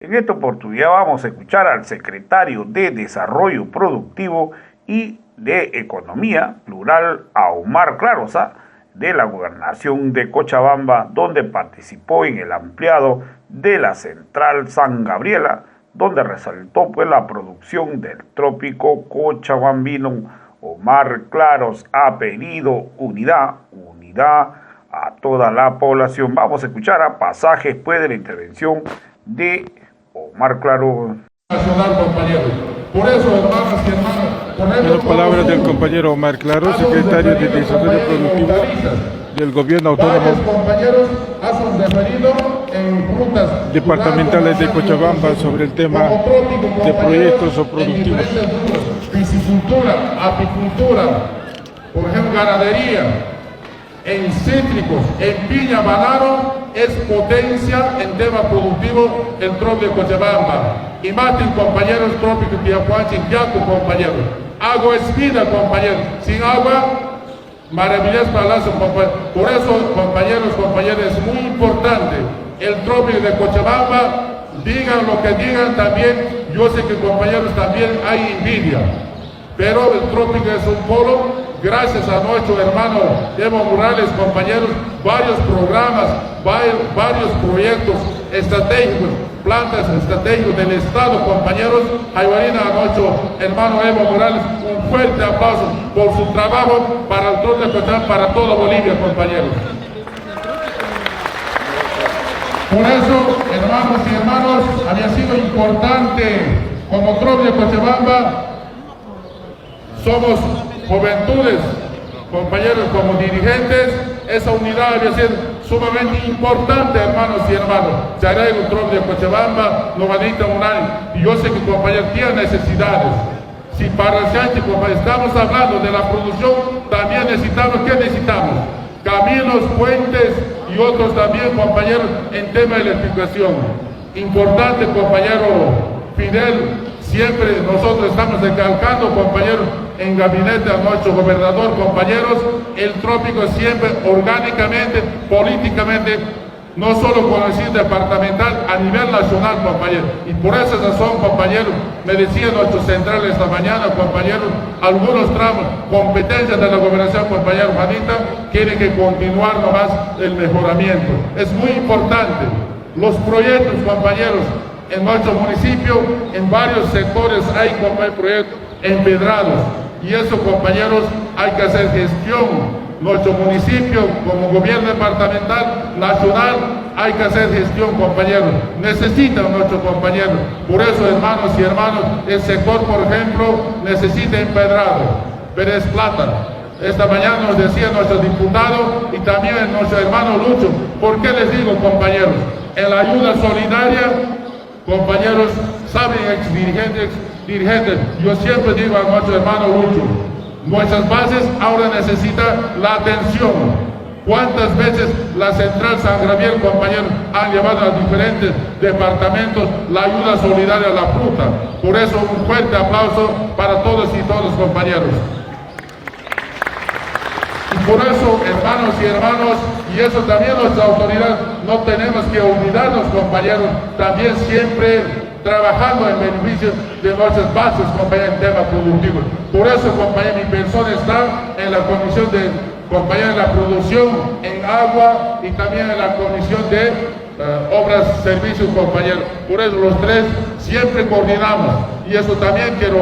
En esta oportunidad vamos a escuchar al secretario de Desarrollo Productivo y de Economía Plural, a Omar Clarosa, de la Gobernación de Cochabamba, donde participó en el ampliado de la Central San Gabriela, donde resaltó la producción del trópico cochabambino. Omar Claros ha pedido unidad a toda la población. Vamos a escuchar a pasajes de la intervención de Omar Claro. Nacional, compañeros. Por eso, hermanos y hermanas, las palabras del compañero Omar Claro, secretario de Desarrollo Productivo del Gobierno Autónomo departamentales de Cochabamba sobre el tema de proyectos o productivos. Piscicultura, apicultura, por ejemplo, ganadería, en cítricos, en piña, banano, es potencia en tema productivo el trópico de Cochabamba. Y maten, compañeros, trópico de Tiahuachi, Yaco, compañeros. Agua es vida, compañeros. Sin agua, maravillas para las compañeros. Por eso, compañeros, es muy importante el trópico de Cochabamba. Digan lo que digan también, yo sé que, compañeros, también hay envidia. Pero el trópico es un polo, gracias a nuestro hermano Evo Morales, compañeros, varios programas, varios proyectos estratégicos, plantas estratégicos del Estado, compañeros. Ayudarina a nuestro hermano Evo Morales, un fuerte aplauso por su trabajo para el trópico de Cochabamba, para toda Bolivia, compañeros. Por eso, hermanos y hermanos, había sido importante como trópico de Cochabamba. Somos juventudes, compañeros, como dirigentes, esa unidad había sido sumamente importante, hermanos y hermanos. Se hará el trópico de Cochabamba, no van a ir a un año, y yo sé que, compañeros, tienen necesidades. Si para el Sánchez, compañeros, estamos hablando de la producción, también necesitamos, ¿qué necesitamos? Caminos, puentes y otros también, compañeros, en tema de electrificación. Importante, compañero Fidel. Siempre nosotros estamos recalcando, compañeros, en gabinete a nuestro gobernador, compañeros, el trópico siempre orgánicamente, políticamente, no solo con el CID departamental, a nivel nacional, compañeros. Y por esa razón, compañeros, me decía nuestro central esta mañana, compañeros, algunos tramos, competencias de la gobernación, compañero Juanita, quieren que continuar nomás el mejoramiento. Es muy importante. Los proyectos, compañeros, en nuestro municipio, en varios sectores hay proyectos empedrados, y eso, compañeros, hay que hacer gestión. Nuestro municipio, como gobierno departamental, nacional, hay que hacer gestión, compañeros. Necesitan nuestros compañeros. Por eso, hermanos y hermanos, el sector, por ejemplo, necesita empedrado. Pérez Plata. Esta mañana nos decía nuestro diputado y también nuestro hermano Lucho. ¿Por qué les digo, compañeros? En la ayuda solidaria, compañeros, saben, ex dirigentes, yo siempre digo a nuestro hermano Lucho, nuestras bases ahora necesitan la atención. ¿Cuántas veces la Central San Gabriel, compañeros, han llevado a diferentes departamentos la ayuda solidaria a la fruta? Por eso, un fuerte aplauso para todos y todos, compañeros. Y por eso, hermanos y hermanos, y eso también nuestra autoridad, no tenemos que olvidarnos, compañeros, también siempre trabajando en beneficio de nuestras bases, compañeros, en temas productivos. Por eso, compañeros, mi persona está en la comisión de, compañeros, en la producción en agua y también en la comisión de obras, servicios, compañeros. Por eso los tres siempre coordinamos. Y eso también quiero,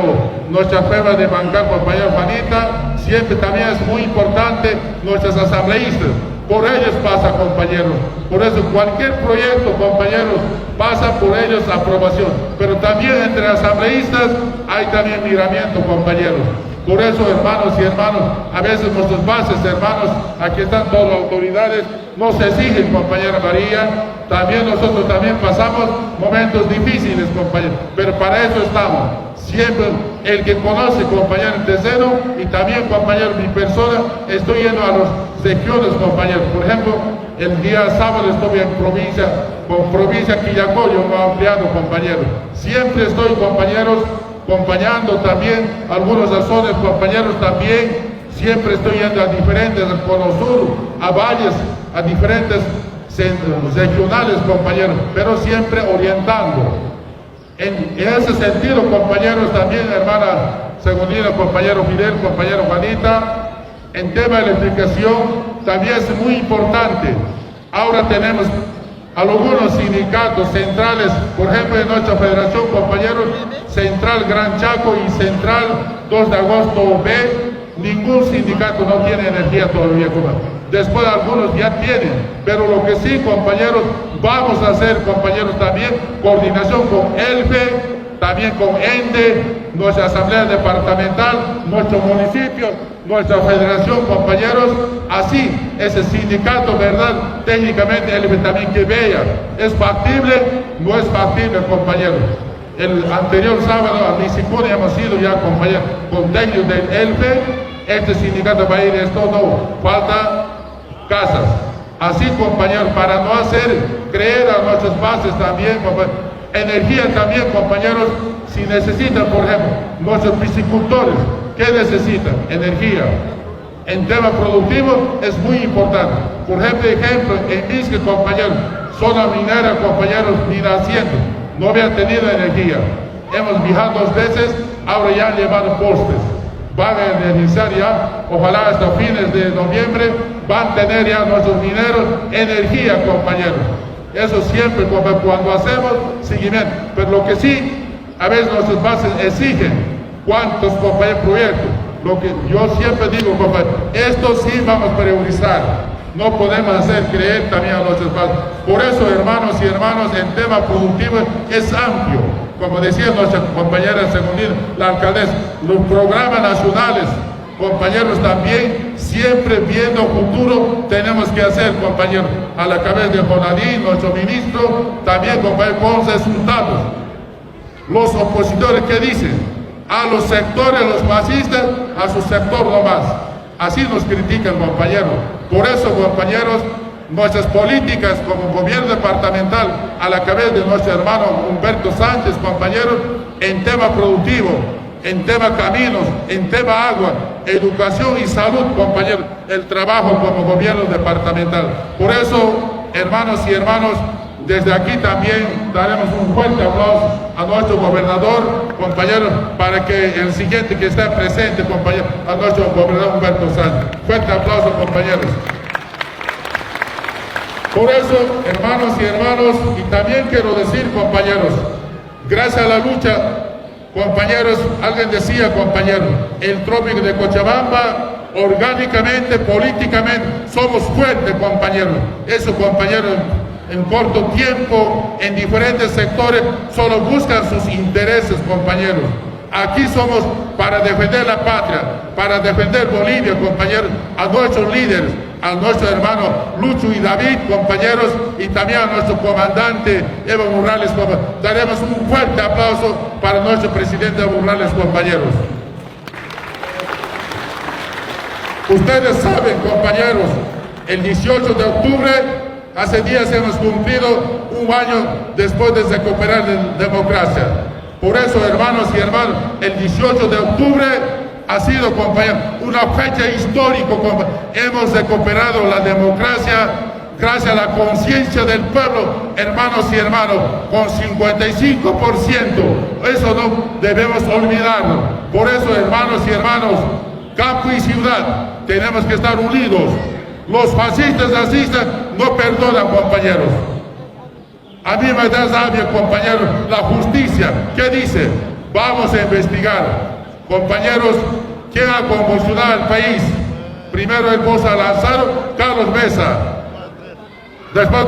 nuestra prueba de bancar, compañero Juanita, siempre también es muy importante, nuestras asambleístas. Por ellos pasa, compañeros. Por eso cualquier proyecto, compañeros, pasa por ellos aprobación. Pero también entre asambleístas hay también miramiento, compañeros. Por eso, hermanos y hermanos, a veces nuestras bases, hermanos, aquí están todas las autoridades, nos exigen, compañera María. También nosotros también pasamos momentos difíciles, compañeros. Pero para eso estamos. Siempre el que conoce, compañero, el tercero, y también, compañero, mi persona, estoy yendo a los regiones, compañeros. Por ejemplo, el día sábado estuve en provincia Quillacollo, ampliado, compañeros. Siempre estoy, compañeros, acompañando también algunas razones, compañeros, también siempre estoy yendo a diferentes, al Cono Sur, a valles, a diferentes regionales, compañeros, pero siempre orientando. En ese sentido, compañeros, también, hermana Segundina, compañero Fidel, compañero Juanita, en tema de electrificación también es muy importante. Ahora tenemos algunos sindicatos centrales, por ejemplo, en nuestra federación, compañeros, Central Gran Chaco y Central 2 de Agosto B, ningún sindicato no tiene energía todavía, después algunos ya tienen, pero lo que sí, compañeros, vamos a hacer, compañeros, también coordinación con ELFE, también con ENDE, nuestra asamblea departamental, nuestro municipio, nuestra federación, compañeros, así ese sindicato, ¿verdad? Técnicamente ELFE también que vea, ¿es factible? No es factible, compañeros. El anterior sábado a Licicuna hemos ido ya, compañeros, con técnicos del ELFE, este sindicato va a ir, esto no, falta casas. Así, compañeros, para no hacer creer a nuestras bases también, compañeros, energía también, compañeros, si necesitan, por ejemplo, nuestros piscicultores, ¿qué necesitan? Energía. En tema productivo es muy importante. Por ejemplo, en Misque, compañeros, zona minera, compañeros, minaciendo, no había tenido energía. Hemos viajado 2 veces, ahora ya han llevado postes. Van a iniciar ya, ojalá hasta fines de noviembre, van a tener ya nuestros mineros energía, compañeros. Eso siempre, cuando hacemos seguimiento. Pero lo que sí, a veces nuestras bases exigen cuántos, compañeros, proyectos. Lo que yo siempre digo, compañeros, esto sí vamos a priorizar. No podemos hacer creer también a nuestras bases. Por eso, hermanos y hermanas, el tema productivo es amplio. Como decía nuestra compañera Segundina, la alcaldesa, los programas nacionales, compañeros, también siempre viendo futuro tenemos que hacer, compañeros, a la cabeza de Jonadí, nuestro ministro, también, compañeros, con resultados. Los opositores, ¿qué dicen? A los sectores, los fascistas, a su sector nomás. Así nos critican, compañeros. Por eso, compañeros, nuestras políticas como gobierno departamental a la cabeza de nuestro hermano Humberto Sánchez, compañeros, en tema productivo, en tema caminos, en tema agua, educación y salud, compañeros, el trabajo como gobierno departamental. Por eso, hermanos y hermanos, desde aquí también daremos un fuerte aplauso a nuestro gobernador, compañeros, para que el siguiente que está presente, compañeros, a nuestro gobernador Humberto Sánchez. Fuerte aplauso, compañeros. Por eso, hermanos y hermanos, y también quiero decir, compañeros, gracias a la lucha, compañeros, alguien decía, compañeros, el trópico de Cochabamba, orgánicamente, políticamente, somos fuertes, compañeros. Eso, compañeros, en corto tiempo, en diferentes sectores, solo buscan sus intereses, compañeros. Aquí somos para defender la patria, para defender Bolivia, compañeros, a nuestros líderes, a nuestro hermano Lucho y David, compañeros, y también a nuestro comandante Evo Morales. Daremos un fuerte aplauso para nuestro presidente Evo Morales, compañeros. Ustedes saben, compañeros, el 18 de octubre, hace días hemos cumplido un año después de recuperar la democracia. Por eso, hermanos y hermanas, el 18 de octubre ha sido, compañeros, una fecha histórica. Hemos recuperado la democracia gracias a la conciencia del pueblo, hermanos y hermanos, con 55%. Eso no debemos olvidarlo. Por eso, hermanos y hermanos, campo y ciudad, tenemos que estar unidos. Los fascistas racistas no perdonan, compañeros. A mí me da rabia, compañeros, la justicia. ¿Qué dice? Vamos a investigar. Compañeros, ¿quién ha convulsionado al país? Primero el Bosa Lanzaro, Carlos Mesa. Después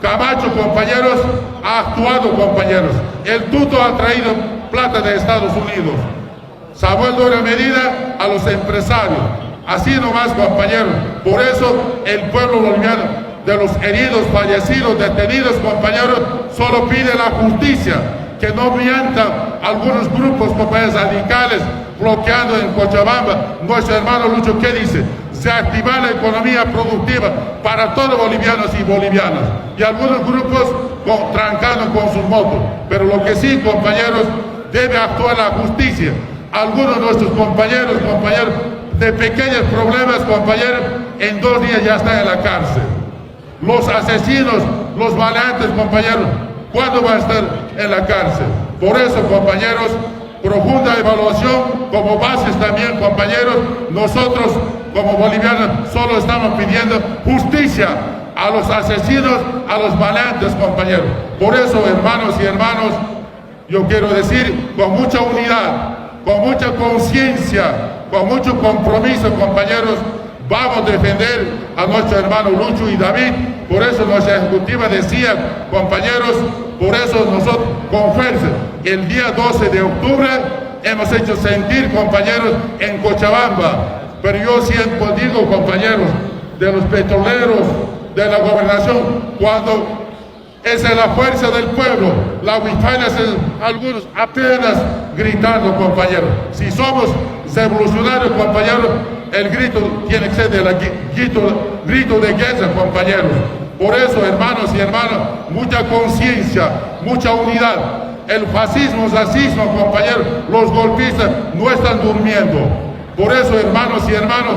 Camacho, compañeros, ha actuado, compañeros. El Tuto ha traído plata de Estados Unidos. Samuel Doria Medina a los empresarios. Así nomás, compañeros. Por eso el pueblo boliviano, de los heridos, fallecidos, detenidos, compañeros, solo pide la justicia, que no mientan algunos grupos, compañeros, radicales, bloqueando en Cochabamba. Nuestro hermano Lucho, ¿qué dice? Reactivar la economía productiva para todos bolivianos y bolivianas. Y algunos grupos trancando con sus motos. Pero lo que sí, compañeros, debe actuar la justicia. Algunos de nuestros compañeros, de pequeños problemas, compañeros, en 2 días ya están en la cárcel. Los asesinos, los maleantes, compañeros, ¿cuándo van a estar en la cárcel? Por eso, compañeros, profunda evaluación como bases también, compañeros. Nosotros, como bolivianos, solo estamos pidiendo justicia a los asesinos, a los maleantes, compañeros. Por eso, hermanos y hermanos, yo quiero decir con mucha unidad, con mucha conciencia, con mucho compromiso, compañeros, vamos a defender a nuestro hermano Lucho y David. Por eso nuestra ejecutiva decía, compañeros, por eso nosotros con fuerza, el día 12 de octubre hemos hecho sentir, compañeros, en Cochabamba. Pero yo siempre digo, compañeros, de los petroleros, de la gobernación, cuando esa es la fuerza del pueblo, la huipaina, algunos apenas gritando, compañeros. Si somos revolucionarios, compañeros, el grito tiene que ser grito de guerra, compañeros. Por eso, hermanos y hermanas, mucha conciencia, mucha unidad. El fascismo, racismo, compañeros, los golpistas no están durmiendo. Por eso, hermanos y hermanos,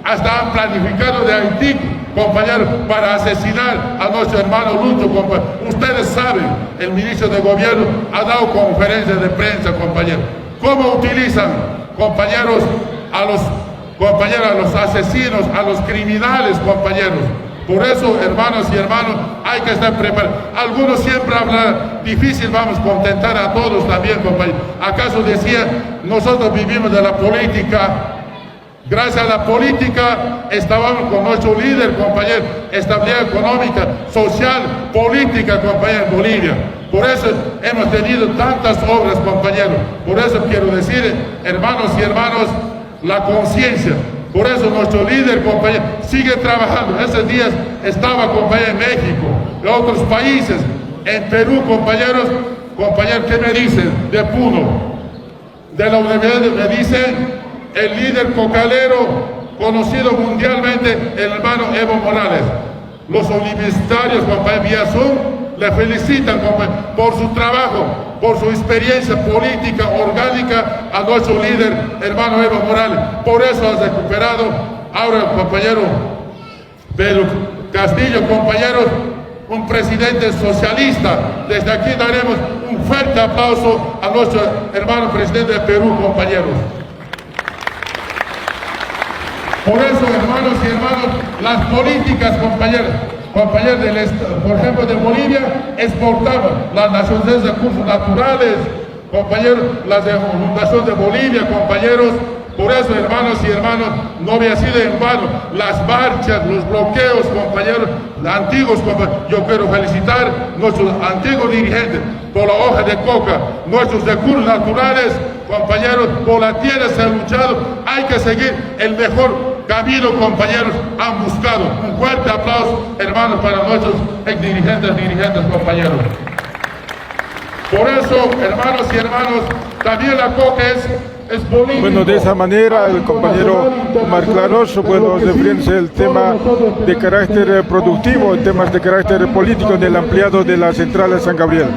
hasta han planificado de Haití, compañeros, para asesinar a nuestro hermano Lucho, compañeros. Ustedes saben, el ministro de Gobierno ha dado conferencias de prensa, compañeros. ¿Cómo utilizan, compañeros, a los asesinos, a los criminales, compañeros? Por eso, hermanos y hermanos, hay que estar preparados. Algunos siempre hablan difícil, vamos a contentar a todos también, compañeros. ¿Acaso decía, nosotros vivimos de la política? Gracias a la política estábamos con nuestro líder, compañero, estabilidad económica, social, política, compañero, en Bolivia. Por eso hemos tenido tantas obras, compañeros. Por eso quiero decir, hermanos y hermanos, la conciencia. Por eso nuestro líder, compañero, sigue trabajando. Esos días estaba, compañero, en México, en otros países, en Perú, compañeros, ¿qué me dicen? De Puno, de la universidad, me dicen el líder cocalero, conocido mundialmente, el hermano Evo Morales. Los universitarios, compañero, vía Zoom, le felicitan, compañero, por su trabajo, por su experiencia política orgánica a nuestro líder, hermano Evo Morales. Por eso ha recuperado ahora, compañero Pedro Castillo, compañeros, un presidente socialista. Desde aquí daremos un fuerte aplauso a nuestro hermano presidente de Perú, compañeros. Por eso, hermanos y hermanas, las políticas, compañeros, por ejemplo, de Bolivia, exportaban las naciones de recursos naturales, compañeros, las de Fundación de Bolivia, compañeros. Por eso, hermanos y hermanas, no había sido en vano las marchas, los bloqueos, compañeros, antiguos, compañeros. Yo quiero felicitar a nuestros antiguos dirigentes por la hoja de coca, nuestros recursos naturales, compañeros, por la tierra se ha luchado. Hay que seguir el mejor camino, compañeros, han buscado. Un fuerte aplauso, hermanos, para nuestros dirigentes, compañeros. Por eso, hermanos y hermanos, también la coca es político. Bueno, de esa manera el compañero Omar Claros, bueno, refiriéndose el tema de carácter productivo, temas de carácter político en el ampliado de la central de San Gabriel.